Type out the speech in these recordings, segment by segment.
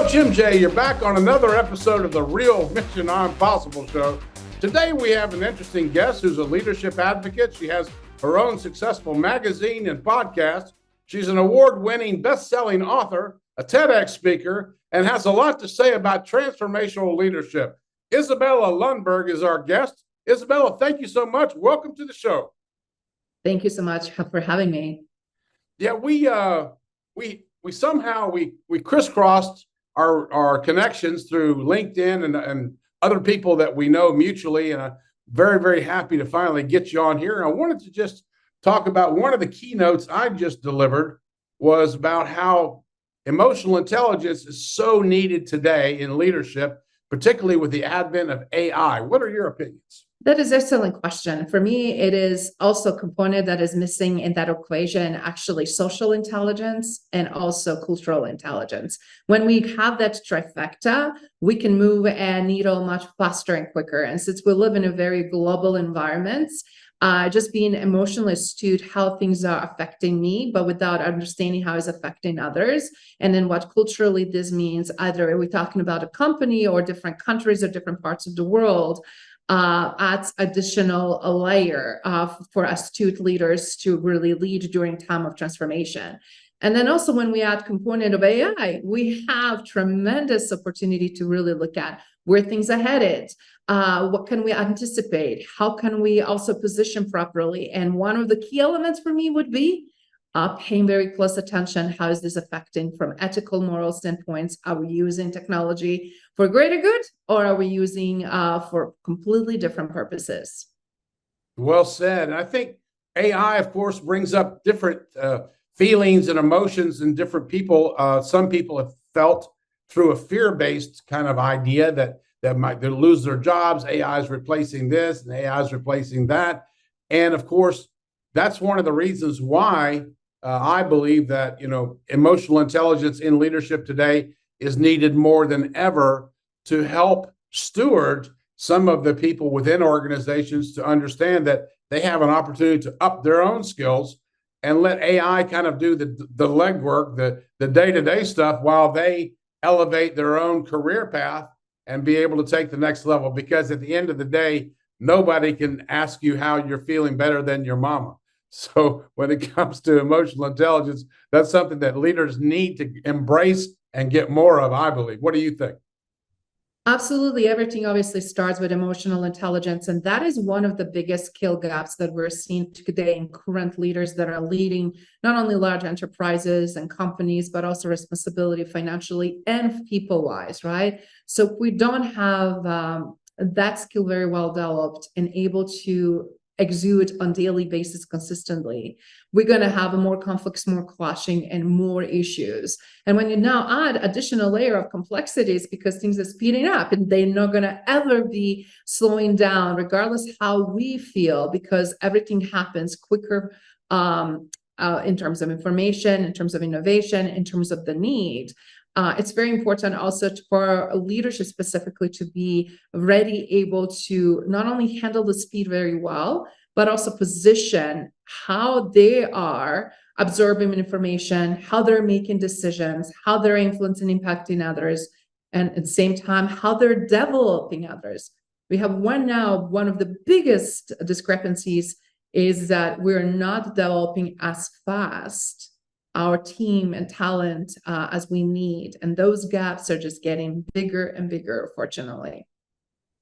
Coach MJ, you're back on another episode of the Real Mission Impossible show. Today we have an interesting guest who's a leadership advocate. She has her own successful magazine and podcast. She's an award-winning, best-selling author, a TEDx speaker, and has a lot to say about transformational leadership. Izabela Lundberg is our guest. Izabela, thank you so much. Welcome to the show. Thank you so much for having me. Yeah, we somehow crisscrossed our connections through LinkedIn and other people that we know mutually, and I'm very, very happy to finally get you on here. And I wanted to just talk about one of the keynotes I just delivered was about how emotional intelligence is so needed today in leadership, particularly with the advent of AI. What are your opinions? That is an excellent question. For me, it is also a component that is missing in that equation, actually social intelligence and also cultural intelligence. When we have that trifecta, we can move a needle much faster and quicker. And since we live in a very global environment, just being emotionally astute, how things are affecting me, but without understanding how it's affecting others. And then what culturally this means, either are we talking about a company or different countries or different parts of the world, adds additional layer for astute leaders to really lead during time of transformation. And then also when we add component of AI, we have tremendous opportunity to really look at where things are headed. What can we anticipate? How can we also position properly? And one of the key elements for me would be paying very close attention. How is this affecting from ethical, moral standpoints? Are we using technology for greater good, or are we using for completely different purposes? Well said. And I think AI, of course, brings up different feelings and emotions in different people. Some people have felt through a fear-based kind of idea that they'll lose their jobs. AI is replacing this and AI is replacing that. And of course, that's one of the reasons why I believe that, emotional intelligence in leadership today is needed more than ever to help steward some of the people within organizations to understand that they have an opportunity to up their own skills and let AI kind of do the legwork, the day-to-day stuff, while they elevate their own career path and be able to take the next level. Because at the end of the day, nobody can ask you how you're feeling better than your mama. So when it comes to emotional intelligence, that's something that leaders need to embrace and get more of, I believe. What do you think? Absolutely. Everything obviously starts with emotional intelligence. And that is one of the biggest skill gaps that we're seeing today in current leaders that are leading not only large enterprises and companies, but also responsibility financially and people-wise, right? So if we don't have that skill very well developed and able to exude on daily basis consistently, we're going to have more conflicts, more clashing, and more issues. And when you now add additional layer of complexities, because things are speeding up and they're not going to ever be slowing down, regardless how we feel, because everything happens quicker in terms of information, in terms of innovation, in terms of the need. It's very important also for leadership specifically to be ready, able to not only handle the speed very well, but also position how they are absorbing information, how they're making decisions, how they're influencing and impacting others, and at the same time, how they're developing others. We have one of the biggest discrepancies is that we're not developing as fast our team and talent as we need. And those gaps are just getting bigger and bigger, fortunately.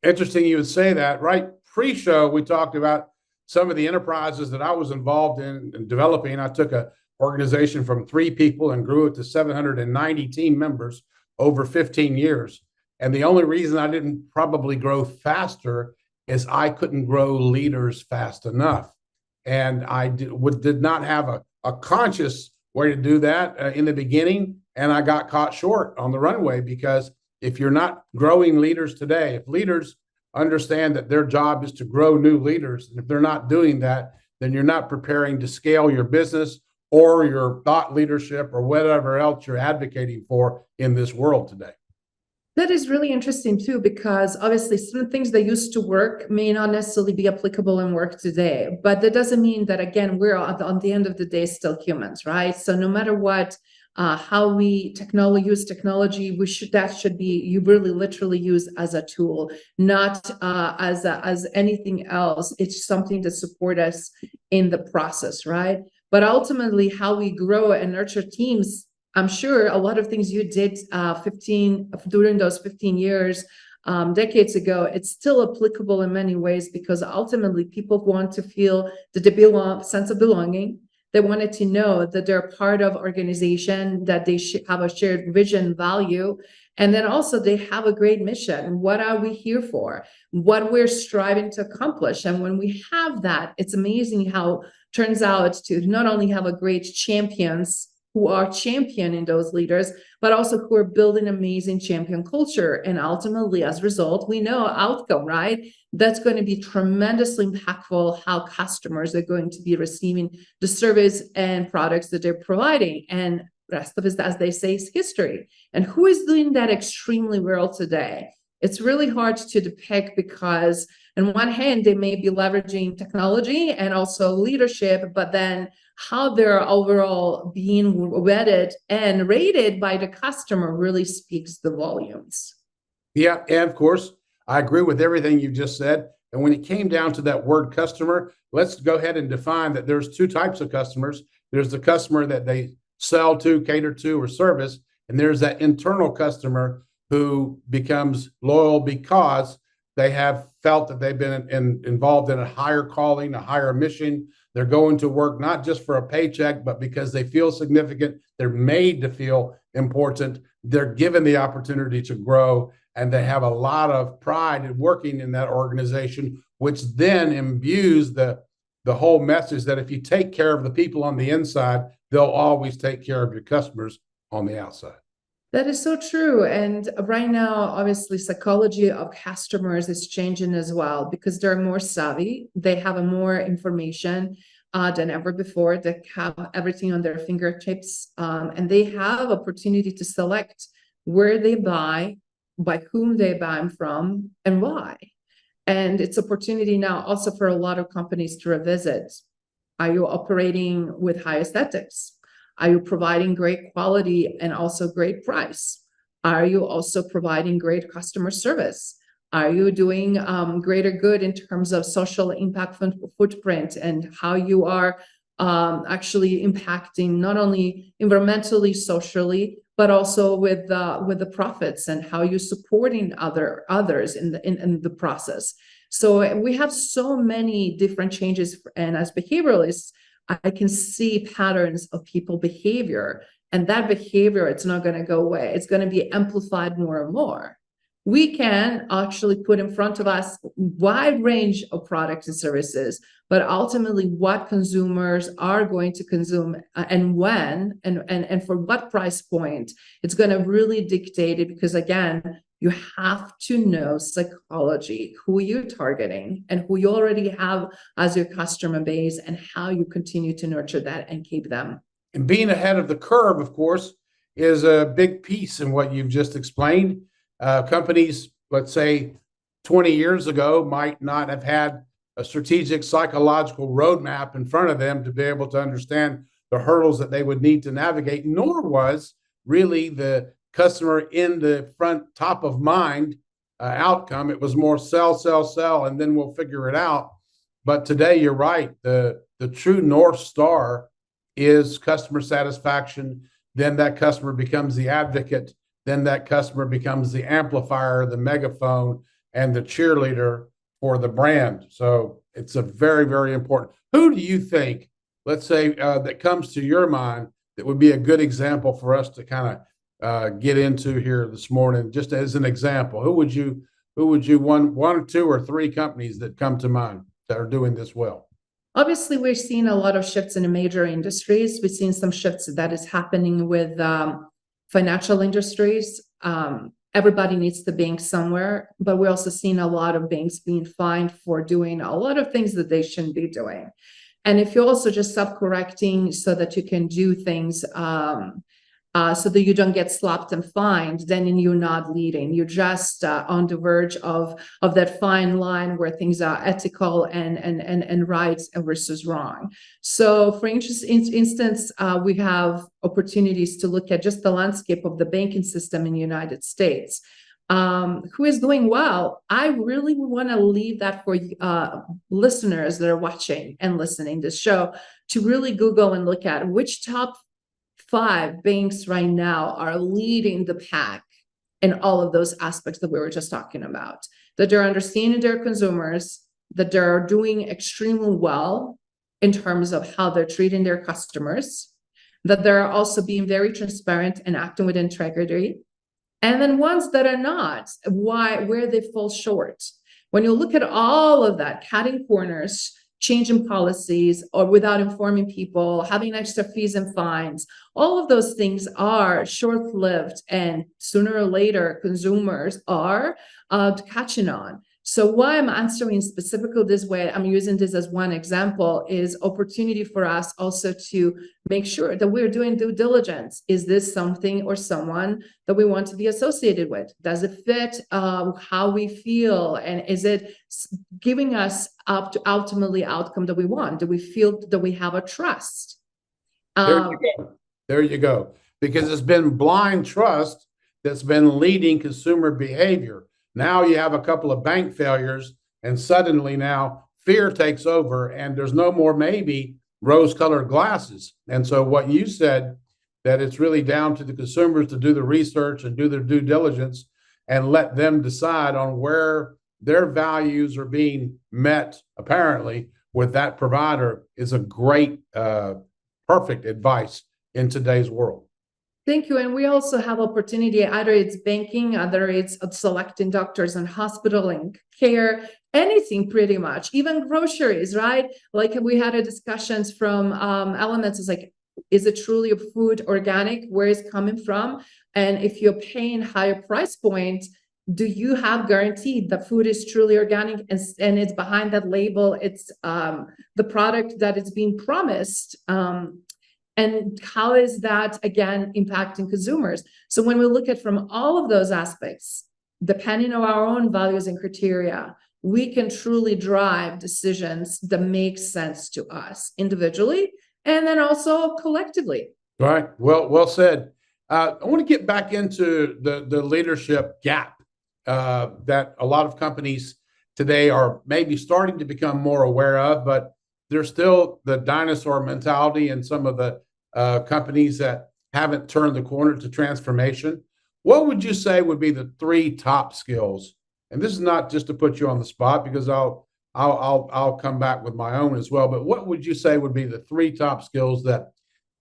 Interesting you would say that. Right pre-show, we talked about some of the enterprises that I was involved in developing. I took an organization from 3 people and grew it to 790 team members over 15 years. And the only reason I didn't probably grow faster is I couldn't grow leaders fast enough. And I did not have a conscious way to do that in the beginning, and I got caught short on the runway, because if you're not growing leaders today, if leaders understand that their job is to grow new leaders, and if they're not doing that, then you're not preparing to scale your business or your thought leadership or whatever else you're advocating for in this world today. That is really interesting too, because obviously some things that used to work may not necessarily be applicable in work today, but that doesn't mean that, again, we're on the end of the day still humans, right? So no matter what how we use technology. That should be you really literally use as a tool, not as anything else. It's something to support us in the process, right? But ultimately, how we grow and nurture teams, I'm sure a lot of things you did during those 15 years, decades ago, it's still applicable in many ways, because ultimately people want to feel that they sense of belonging. They wanted to know that they're part of organization, that they have a shared vision, value, and then also they have a great mission. What are we here for? What we're striving to accomplish. And when we have that, it's amazing how turns out to not only have a great champions who are championing those leaders, but also who are building amazing champion culture. And ultimately, as a result, we know outcome, right? That's going to be tremendously impactful how customers are going to be receiving the service and products that they're providing. And the rest of it, as they say, is history. And who is doing that extremely well today? It's really hard to depict, because on one hand, they may be leveraging technology and also leadership, but then how they're overall being vetted and rated by the customer really speaks the volumes. Yeah, and of course, I agree with everything you just said. And when it came down to that word customer, let's go ahead and define that there's two types of customers. There's the customer that they sell to, cater to, or service, and there's that internal customer who becomes loyal because they have felt that they've been involved in a higher calling, a higher mission. They're going to work not just for a paycheck, but because they feel significant. They're made to feel important. They're given the opportunity to grow, and they have a lot of pride in working in that organization, which then imbues the whole message that if you take care of the people on the inside, they'll always take care of your customers on the outside. That is so true. And right now, obviously, psychology of customers is changing as well, because they're more savvy. They have more information than ever before. They have everything on their fingertips, and they have opportunity to select where they buy, by whom they buy from, and why. And it's opportunity now also for a lot of companies to revisit. Are you operating with high aesthetics? Are you providing great quality and also great price? Are you also providing great customer service? Are you doing greater good in terms of social impact footprint, and how you are actually impacting not only environmentally, socially, but also with the profits, and how you're supporting others in the process. So we have so many different changes, and as behavioralists, I can see patterns of people behavior, and that behavior, it's not going to go away. It's going to be amplified more and more. We can actually put in front of us a wide range of products and services, but ultimately what consumers are going to consume and when and for what price point, it's going to really dictate it, because again, you have to know psychology, who you're targeting and who you already have as your customer base, and how you continue to nurture that and keep them. And being ahead of the curve, of course, is a big piece in what you've just explained. Companies, let's say 20 years ago, might not have had a strategic psychological roadmap in front of them to be able to understand the hurdles that they would need to navigate, nor was really the customer in the front top of mind outcome. It was more sell, and then we'll figure it out. But today, you're right. The true North Star is customer satisfaction. Then that customer becomes the advocate. Then that customer becomes the amplifier, the megaphone, and the cheerleader for the brand. So it's a very, very important. Who do you think, let's say, that comes to your mind that would be a good example for us to kind of get into here this morning, just as an example? Who would you one or two or three companies that come to mind that are doing this well? Obviously, we're seeing a lot of shifts in the major industries. We've seen some shifts that is happening with financial industries. Everybody needs the bank somewhere, but we're also seeing a lot of banks being fined for doing a lot of things that they shouldn't be doing. And if you're also just self-correcting so that you can do things so that you don't get slapped and fined, then you're not leading. You're just on the verge of that fine line where things are ethical and right versus wrong. So for instance, we have opportunities to look at just the landscape of the banking system in the United States. Who is doing well. I really want to leave that for listeners that are watching and listening to this show to really Google and look at which top 5 banks right now are leading the pack in all of those aspects that we were just talking about, that they're understanding their consumers, that they're doing extremely well in terms of how they're treating their customers, that they're also being very transparent and acting with integrity. And then ones that are not, where they fall short. When you look at all of that, cutting corners, changing policies, or without informing people, having extra fees and fines, all of those things are short-lived, and sooner or later, consumers are catching on. So why I'm answering specifically this way, I'm using this as one example, is opportunity for us also to make sure that we're doing due diligence. Is this something or someone that we want to be associated with? Does it fit how we feel? And is it giving us up to ultimately outcome that we want? Do we feel that we have a trust? There you go. There you go. Because it's been blind trust that's been leading consumer behavior. Now you have a couple of bank failures, and suddenly now fear takes over, and there's no more maybe rose-colored glasses. And so what you said, that it's really down to the consumers to do the research and do their due diligence and let them decide on where their values are being met, apparently, with that provider, is a great, perfect advice in today's world. Thank you. And we also have opportunity, either it's banking, either it's selecting doctors and hospital and care, anything pretty much, even groceries, right? Like we had a discussions from elements, is like, is it truly a food organic? Where is it coming from? And if you're paying higher price point, do you have guaranteed the food is truly organic and it's behind that label? It's the product that is being promised. And how is that, again, impacting consumers? So when we look at from all of those aspects, depending on our own values and criteria, we can truly drive decisions that make sense to us individually and then also collectively. All right. Well said. I want to get back into the leadership gap that a lot of companies today are maybe starting to become more aware of, but there's still the dinosaur mentality in some of the companies that haven't turned the corner to transformation. What would you say would be the 3 top skills? And this is not just to put you on the spot, because I'll come back with my own as well. But what would you say would be the 3 top skills that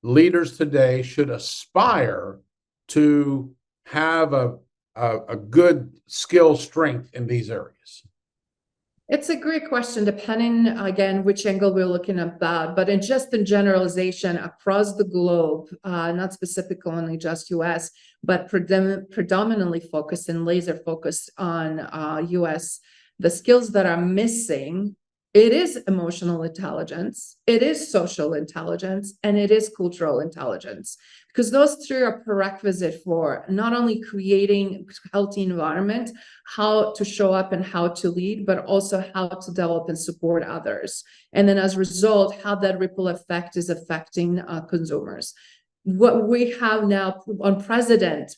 leaders today should aspire to have a good skill strength in these areas? It's a great question, depending, again, which angle we're looking about, but in generalization across the globe, not specifically only just US, but predominantly focused and laser focused on US, the skills that are missing, it is emotional intelligence, it is social intelligence, and it is cultural intelligence. Because those 3 are prerequisite for not only creating a healthy environment, how to show up and how to lead, but also how to develop and support others. And then as a result, how that ripple effect is affecting consumers. What we have now unprecedented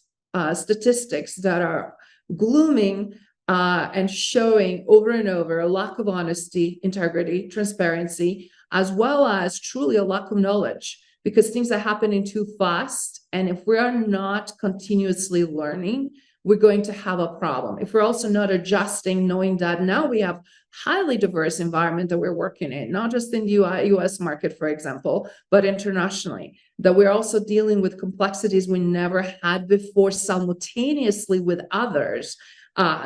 statistics that are glooming and showing over and over a lack of honesty, integrity, transparency, as well as truly a lack of knowledge, because things are happening too fast. And if we are not continuously learning, we're going to have a problem. If we're also not adjusting, knowing that now we have highly diverse environment that we're working in, not just in the US market, for example, but internationally, that we're also dealing with complexities we never had before simultaneously with others,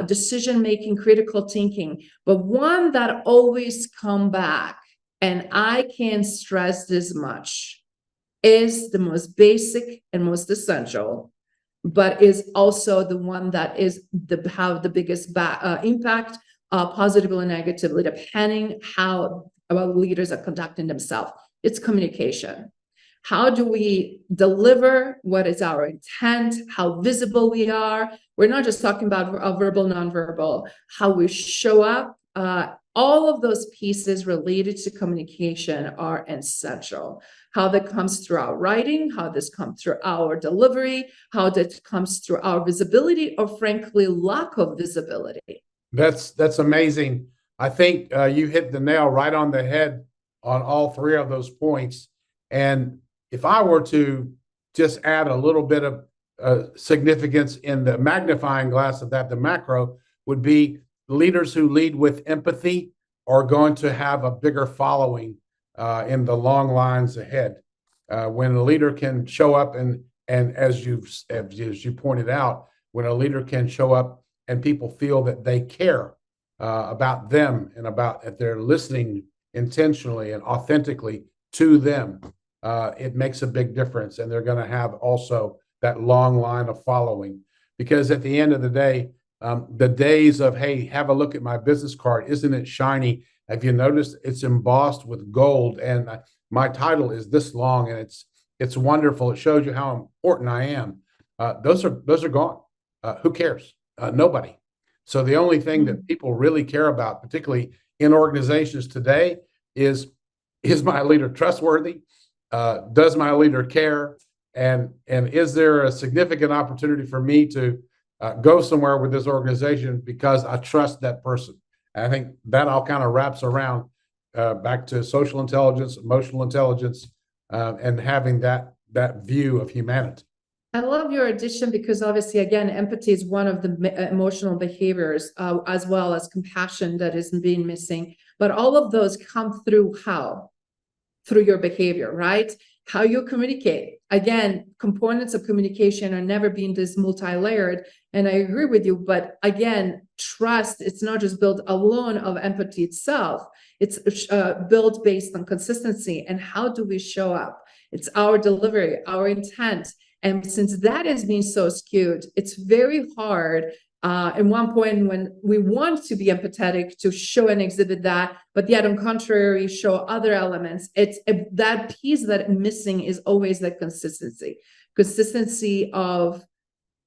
decision-making, critical thinking, but one that always come back, and I can't stress this much, is the most basic and most essential, but is also the one that is have the biggest impact, positively and negatively, depending how our leaders are conducting themselves. It's communication. How do we deliver? What is our intent? How visible we are? We're not just talking about verbal, nonverbal, how we show up. All of those pieces related to communication are essential. How that comes through our writing, how this comes through our delivery, how that comes through our visibility, or frankly, lack of visibility. That's amazing. I think you hit the nail right on the head on all three of those points. And if I were to just add a little bit of significance in the magnifying glass of that, the macro would be leaders who lead with empathy are going to have a bigger following in the long lines ahead. When a leader can show up and as you pointed out, when a leader can show up and people feel that they care about them and about if they're listening intentionally and authentically to them, it makes a big difference. And they're going to have also that long line of following. Because at the end of the day, the days of, hey, have a look at my business card, isn't it shiny? Have you noticed it's embossed with gold? And my title is this long, and it's wonderful. It shows you how important I am. Those are gone. Who cares? Nobody. So the only thing that people really care about, particularly in organizations today, is my leader trustworthy? Does my leader care? And is there a significant opportunity for me to go somewhere with this organization because I trust that person? And I think that all kind of wraps around back to social intelligence, emotional intelligence, and having that view of humanity. I love your addition because obviously, again, empathy is one of the emotional behaviors, as well as compassion that is being missing. But all of those come through how? Through your behavior, right? How you communicate. Again, components of communication are never being this multi-layered. And I agree with you. But again, trust, it's not just built alone of empathy itself. It's built based on consistency. And how do we show up? It's our delivery, our intent. And since that is being so skewed, it's very hard at one point when we want to be empathetic to show and exhibit that, but yet on contrary, show other elements. It's that piece that missing is always that consistency of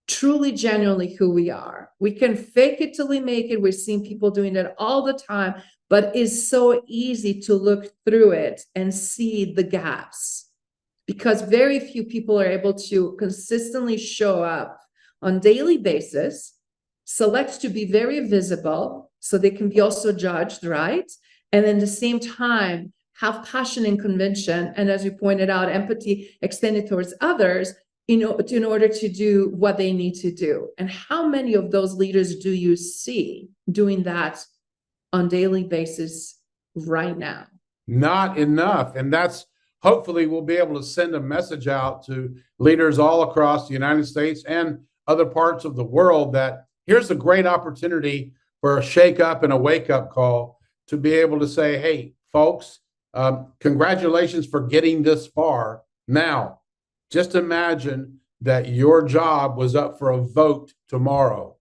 truly, genuinely who we are. We can fake it till we make it. We're seeing people doing that all the time, but it's so easy to look through it and see the gaps, because very few people are able to consistently show up on a daily basis, select to be very visible so they can be also judged, right? And then at the same time, have passion and conviction. And as you pointed out, empathy extended towards others, in order to do what they need to do. And how many of those leaders do you see doing that on a daily basis right now? Not enough. And that's hopefully we'll be able to send a message out to leaders all across the United States and other parts of the world that here's a great opportunity for a shake up and a wake up call to be able to say, hey, folks, congratulations for getting this far. Now, just imagine that your job was up for a vote tomorrow.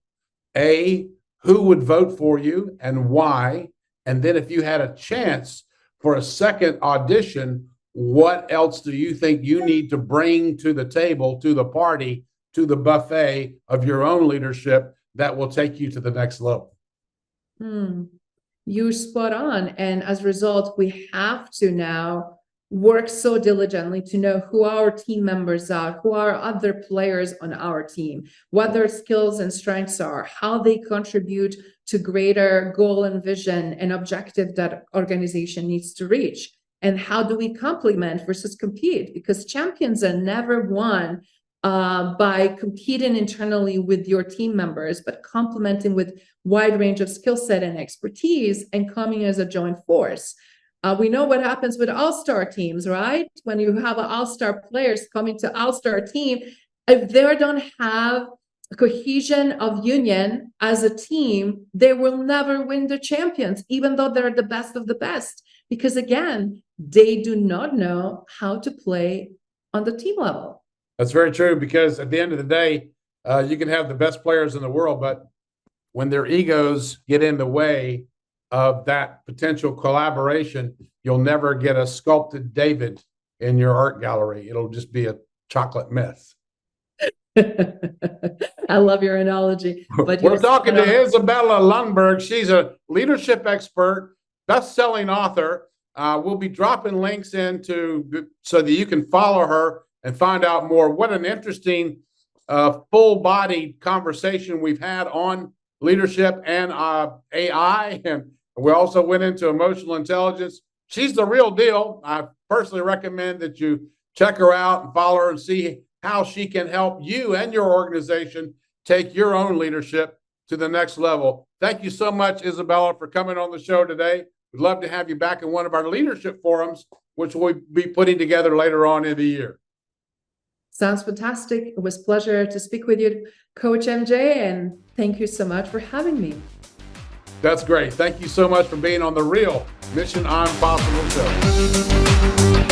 A, who would vote for you and why? And then if you had a chance for a second audition, what else do you think you need to bring to the table, to the party, to the buffet of your own leadership that will take you to the next level? You're spot on. And as a result, we have to now work so diligently to know who our team members are, who are other players on our team, what their skills and strengths are, how they contribute to greater goal and vision and objective that organization needs to reach. And how do we complement versus compete? Because champions are never won by competing internally with your team members, but complementing with wide range of skill set and expertise and coming as a joint force. We know what happens with all-star teams, right? When you have all-star players coming to all-star team, if they don't have a cohesion of union as a team, they will never win the champions, even though they're the best of the best. Because again, they do not know how to play on the team level. That's very true, because at the end of the day, you can have the best players in the world, but when their egos get in the way of that potential collaboration, you'll never get a sculpted David in your art gallery. It'll just be a chocolate mess. I love your analogy. But we're talking to Izabela Lundberg. She's a leadership expert, best-selling author. We'll be dropping links into so that you can follow her and find out more. What an interesting, full-bodied conversation we've had on leadership and AI, and we also went into emotional intelligence. She's the real deal. I personally recommend that you check her out and follow her and see how she can help you and your organization take your own leadership to the next level. Thank you so much, Izabela, for coming on the show today. We'd love to have you back in one of our leadership forums, which we'll be putting together later on in the year. Sounds fantastic. It was a pleasure to speak with you, Coach MJ, and thank you so much for having me. That's great. Thank you so much for being on the Real Mission Impossible show.